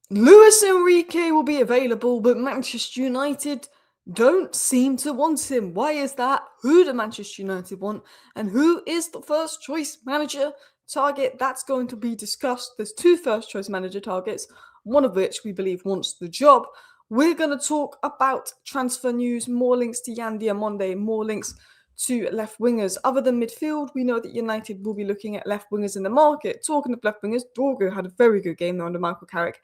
Luis Enrique will be available, but Manchester United don't seem to want him. Why is that? Who do Manchester United want? And who is the first choice manager target? That's going to be discussed. There's two first choice manager targets, one of which we believe wants the job. We're going to talk about transfer news, more links to Yan Diamonde, more links to left wingers. Other than midfield, we know that United will be looking at left wingers in the market. Talking of left wingers, Dorgu had a very good game there under Michael Carrick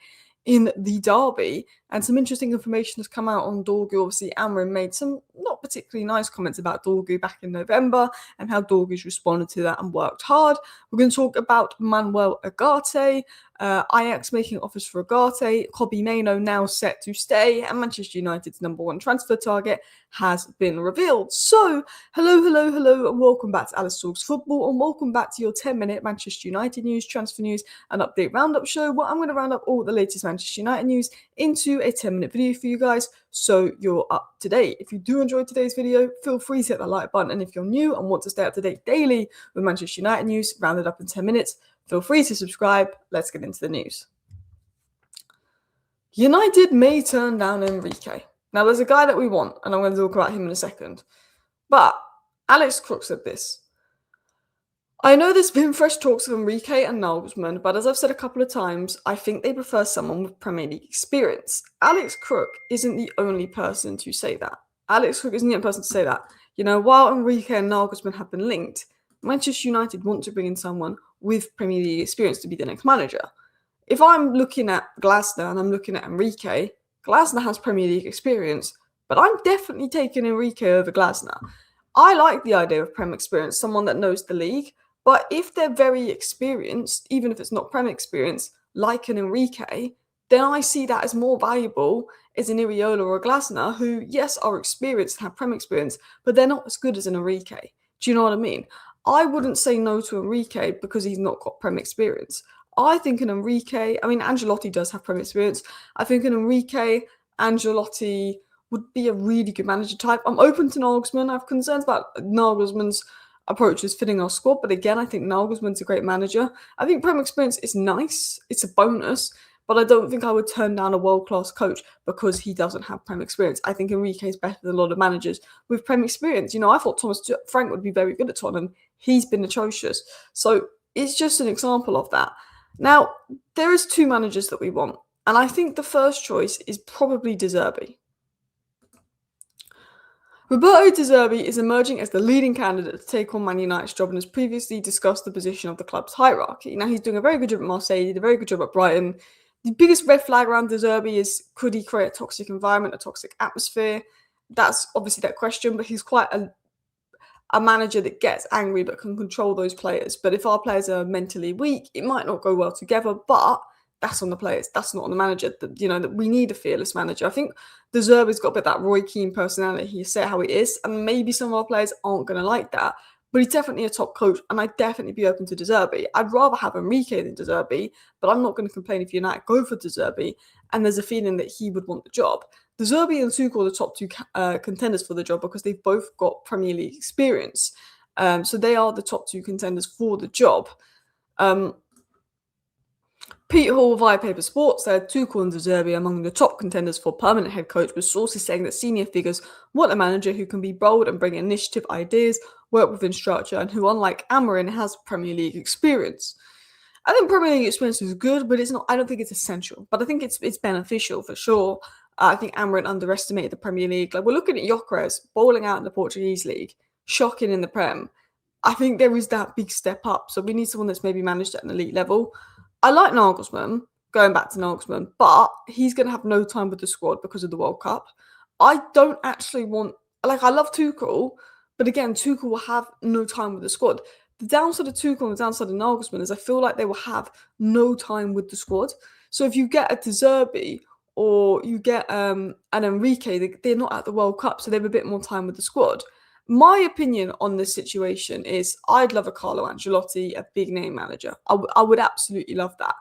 in the derby, and some interesting information has come out on Dorgu. Obviously, Amrin made some not particularly nice comments about Dorgu back in November and how Dorgu's responded to that and worked hard. We're going to talk about Manuel Ugarte, Ajax making offers for Ugarte, Mainoo now set to stay, and Manchester United's number one transfer target has been revealed. So, hello, and welcome back to Alice Talks Football, and welcome back to your 10-minute Manchester United news, transfer news, and update roundup show, where I'm going to round up all the latest Manchester United news into a 10-minute video for you guys, so you're up to date. If you do enjoy today's video, feel free to hit that like button, and if you're new and want to stay up to date daily with Manchester United news, rounded up in 10 minutes, feel free to subscribe. Let's get into the news. United may turn down Enrique. Now, there's a guy that we want, and I'm going to talk about him in a second. But Alex Crook said this. I know there's been fresh talks of Enrique and Nagelsmann, but as I've said a couple of times, I think they prefer someone with Premier League experience. Alex Crook isn't the only person to say that. While Enrique and Nagelsmann have been linked, Manchester United want to bring in someone with Premier League experience to be the next manager. If I'm looking at Glasner and I'm looking at Enrique, Glasner has Premier League experience, but I'm definitely taking Enrique over Glasner. I like the idea of Prem experience, someone that knows the league, but if they're very experienced, even if it's not Prem experience, like an Enrique, then I see that as more valuable as an Iriola or a Glasner, who, yes, are experienced and have Prem experience, but they're not as good as an Enrique. Do you know what I mean? I wouldn't say no to Enrique because he's not got Prem experience. I think an Enrique, Ancelotti does have Prem experience. I think an Enrique, Ancelotti would be a really good manager type. I'm open to Nagelsmann. I have concerns about Nagelsmann's approaches fitting our squad, but again, I think Nagelsmann's a great manager. I think Prem experience is nice. It's a bonus, but I don't think I would turn down a world-class coach because he doesn't have Prem experience. I think Enrique is better than a lot of managers with Prem experience. I thought Thomas Frank would be very good at Tottenham. He's been atrocious. So it's just an example of that. Now, there is two managers that we want, and I think the first choice is probably De Zerbi. Roberto De Zerbi is emerging as the leading candidate to take on Man United's job and has previously discussed the position of the club's hierarchy. Now, he's doing a very good job at Marseille, he did a very good job at Brighton. The biggest red flag around De Zerbi is, could he create a toxic environment, a toxic atmosphere? That's obviously that question, but he's quite a manager that gets angry but can control those players. But if our players are mentally weak, it might not go well together, but that's on the players. That's not on the manager. That we need a fearless manager. I think De Zerbi's got a bit of that Roy Keane personality. He say how he is, and maybe some of our players aren't going to like that. But he's definitely a top coach, and I'd definitely be open to De Zerbi. I'd rather have Enrique than De Zerbi, but I'm not going to complain if United go for De Zerbi, and there's a feeling that he would want the job. De Zerbi and Tuchel are the top two contenders for the job because they've both got Premier League experience. So they are the top two contenders for the job. Pete Hall via Paper Sports said Tuchel and De Zerbi among the top contenders for permanent head coach, with sources saying that senior figures want a manager who can be bold and bring initiative, ideas, work within structure, and who, unlike Amorim, has Premier League experience. I think Premier League experience is good, but it's not. I don't think it's essential. But I think it's beneficial for sure. I think Amorim underestimated the Premier League. Like, we're looking at Gyökeres bowling out in the Portuguese league, shocking in the Prem. I think there is that big step up. So we need someone that's maybe managed at an elite level. I like Nagelsmann, going back to Nagelsmann, but he's going to have no time with the squad because of the World Cup. I don't actually want. I love Tuchel, but again, Tuchel will have no time with the squad. The downside of Tuchel and the downside of Nagelsmann is I feel like they will have no time with the squad. So if you get a De Zerbi or you get an Enrique, they're not at the World Cup, so they have a bit more time with the squad. My opinion on this situation is I'd love a Carlo Ancelotti, a big name manager. I would absolutely love that.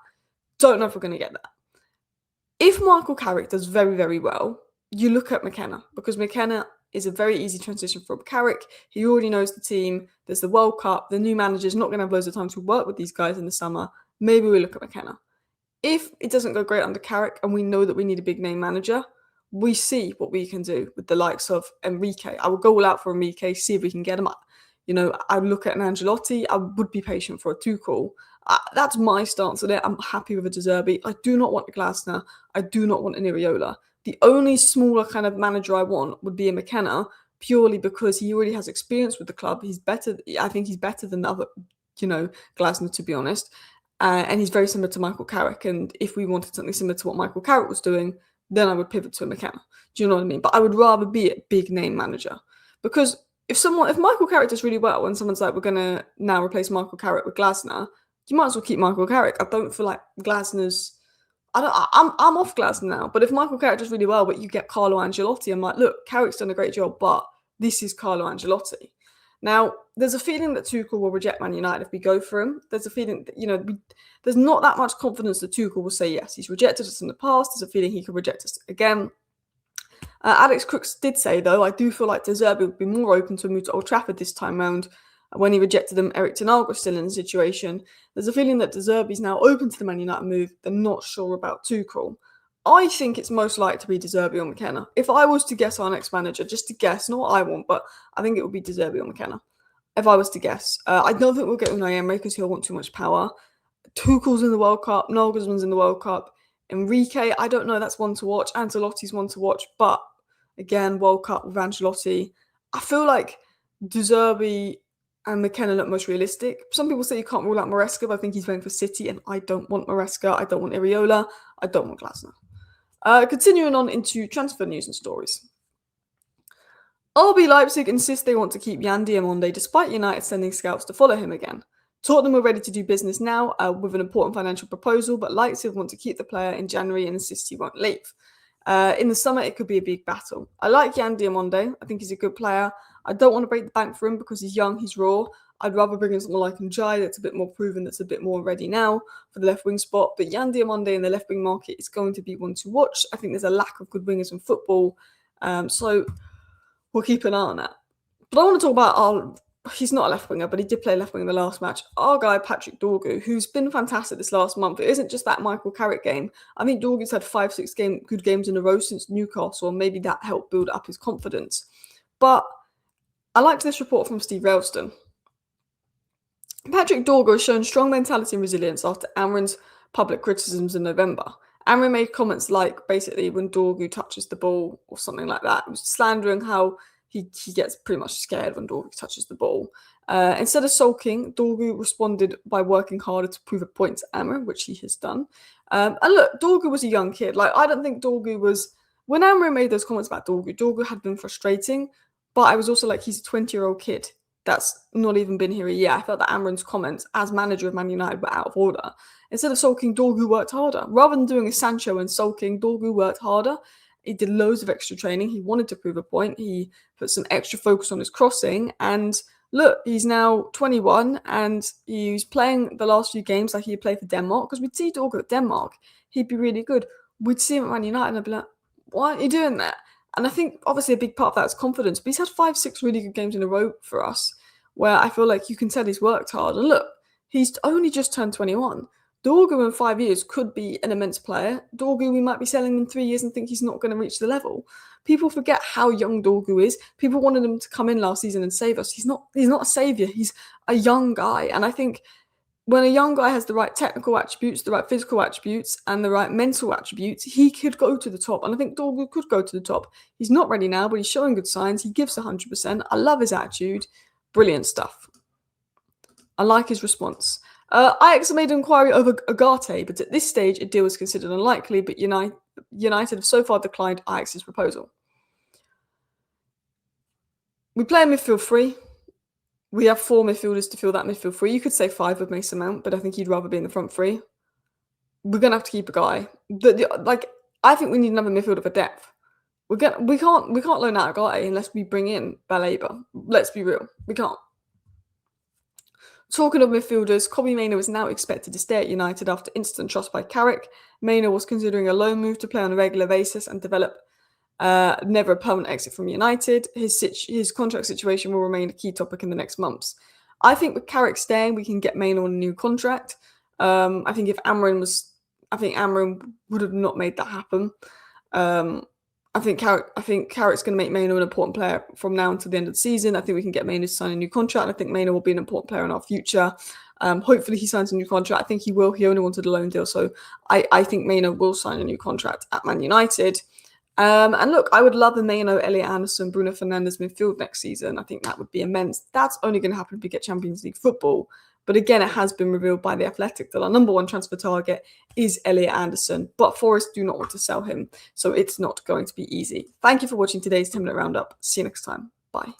Don't know if we're going to get that. If Michael Carrick does very, very well, you look at McKenna, because McKenna is a very easy transition from Carrick. He already knows the team. There's the World Cup. The new manager's not going to have loads of time to work with these guys in the summer. Maybe we look at McKenna. if it doesn't go great under Carrick and we know that we need a big name manager, we see what we can do with the likes of Enrique. I would go all out for Enrique, see if we can get him up. I would look at an Ancelotti. I would be patient for a Tuchel. That's my stance on it. I'm happy with a De Zerbi. I do not want a Glasner. I do not want an Iriola. The only smaller kind of manager I want would be a McKenna, purely because he already has experience with the club. He's better. I think he's better than other, Glasner, to be honest. And he's very similar to Michael Carrick. And if we wanted something similar to what Michael Carrick was doing, then I would pivot to a McKenna. Do you know what I mean? But I would rather be a big name manager. Because if Michael Carrick does really well and someone's like, we're going to now replace Michael Carrick with Glasner, you might as well keep Michael Carrick. I don't feel like Glasner's... I'm off Glasner now. But if Michael Carrick does really well, but you get Carlo Ancelotti, I'm like, look, Carrick's done a great job, but this is Carlo Ancelotti. Now, there's a feeling that Tuchel will reject Man United if we go for him. There's a feeling that, there's not that much confidence that Tuchel will say yes. He's rejected us in the past. There's a feeling he could reject us again. Alex Crooks did say, though, I do feel like De Zerbi would be more open to a move to Old Trafford this time round. When he rejected them, Eric Ten Hag was still in the situation. There's a feeling that De Zerbi's now open to the Man United move. They're not sure about Tuchel. I think it's most likely to be De Zerbi or McKenna. If I was to guess our next manager, just to guess, not what I want, but I think it would be De Zerbi or McKenna. If I was to guess. I don't think we'll get Unai Emery because he'll want too much power. Tuchel's in the World Cup. Nagelsmann's in the World Cup. Enrique, I don't know. That's one to watch. Ancelotti's one to watch. But, again, World Cup with Ancelotti. I feel like De Zerbi and McKenna look most realistic. Some people say you can't rule out Maresca, but I think he's playing for City, and I don't want Maresca. I don't want Iriola. I don't want Glasner. Continuing on into transfer news and stories. RB Leipzig insist they want to keep Yan Diamonde despite United sending scouts to follow him again. Tottenham are ready to do business now with an important financial proposal, but Leipzig want to keep the player in January and insist he won't leave. In the summer, it could be a big battle. I like Yan Diamonde. I think he's a good player. I don't want to break the bank for him because he's young, he's raw. I'd rather bring in someone like Njai that's a bit more proven, that's a bit more ready now for the left wing spot. But Yan Diamonde in the left wing market is going to be one to watch. I think there's a lack of good wingers in football. So we'll keep an eye on that. But I want to talk about he's not a left winger, but he did play left wing in the last match. Our guy, Patrick Dorgu, who's been fantastic this last month. It isn't just that Michael Carrick game. I think Dorgu's had 5-6 good games in a row since Newcastle, and maybe that helped build up his confidence. But I liked this report from Steve Ralston. Patrick Dorgu has shown strong mentality and resilience after Amrin's public criticisms in November. Amrin made comments like, basically, when Dorgu touches the ball or something like that. It was slandering how he gets pretty much scared when Dorgu touches the ball. Instead of sulking, Dorgu responded by working harder to prove a point to Amrin, which he has done. And look, Dorgu was a young kid. I don't think Dorgu was... When Amrin made those comments about Dorgu had been frustrating, but I was also like, he's a 20-year-old kid that's not even been here a year. I felt that Amrin's comments as manager of Man United were out of order. Instead of sulking, Dorgu worked harder. Rather than doing a Sancho and sulking, Dorgu worked harder. He did loads of extra training. He wanted to prove a point. He put some extra focus on his crossing. And look, he's now 21 and he's playing the last few games like he'd play for Denmark. Because we'd see Dorgu at Denmark. He'd be really good. We'd see him at Man United and I'd be like, why aren't you doing that? And I think obviously a big part of that is confidence. But he's had 5-6 really good games in a row for us where I feel like you can tell he's worked hard. And look, he's only just turned 21. Dorgu in 5 years could be an immense player. Dorgu, we might be selling him in 3 years and think he's not going to reach the level. People forget how young Dorgu is. People wanted him to come in last season and save us. He's not a saviour. He's a young guy. And I think when a young guy has the right technical attributes, the right physical attributes, and the right mental attributes, he could go to the top. And I think Dorgu could go to the top. He's not ready now, but he's showing good signs. He gives 100%. I love his attitude. Brilliant stuff. I like his response. Ajax made an inquiry over Agate, but at this stage, a deal was considered unlikely, but United have so far declined Ajax's proposal. We play a midfield free. We have 4 midfielders to fill that midfield free. You could say 5 with Mason Mount, but I think he'd rather be in the front three. We're going to have to keep a guy. I think we need another midfielder for depth. We can't loan out Agate unless we bring in Baleba. Let's be real. We can't. Talking of midfielders, Kobbie Mainoo is now expected to stay at United after instant trust by Carrick. Mainoo was considering a loan move to play on a regular basis and develop never a permanent exit from United. His contract situation will remain a key topic in the next months. I think with Carrick staying, we can get Mainoo on a new contract. I think if Amrin was I think Amram would have not made that happen. I think Carrick's going to make Mainoo an important player from now until the end of the season. I think we can get Mainoo to sign a new contract. I think Mainoo will be an important player in our future. Hopefully he signs a new contract. I think he will. He only wanted a loan deal. So I think Mainoo will sign a new contract at Man United. And look, I would love a Mainoo, Elliot Anderson, Bruno Fernandes midfield next season. I think that would be immense. That's only going to happen if we get Champions League football. But again, it has been revealed by The Athletic that our number one transfer target is Elliot Anderson. But Forest do not want to sell him. So it's not going to be easy. Thank you for watching today's 10-minute roundup. See you next time. Bye.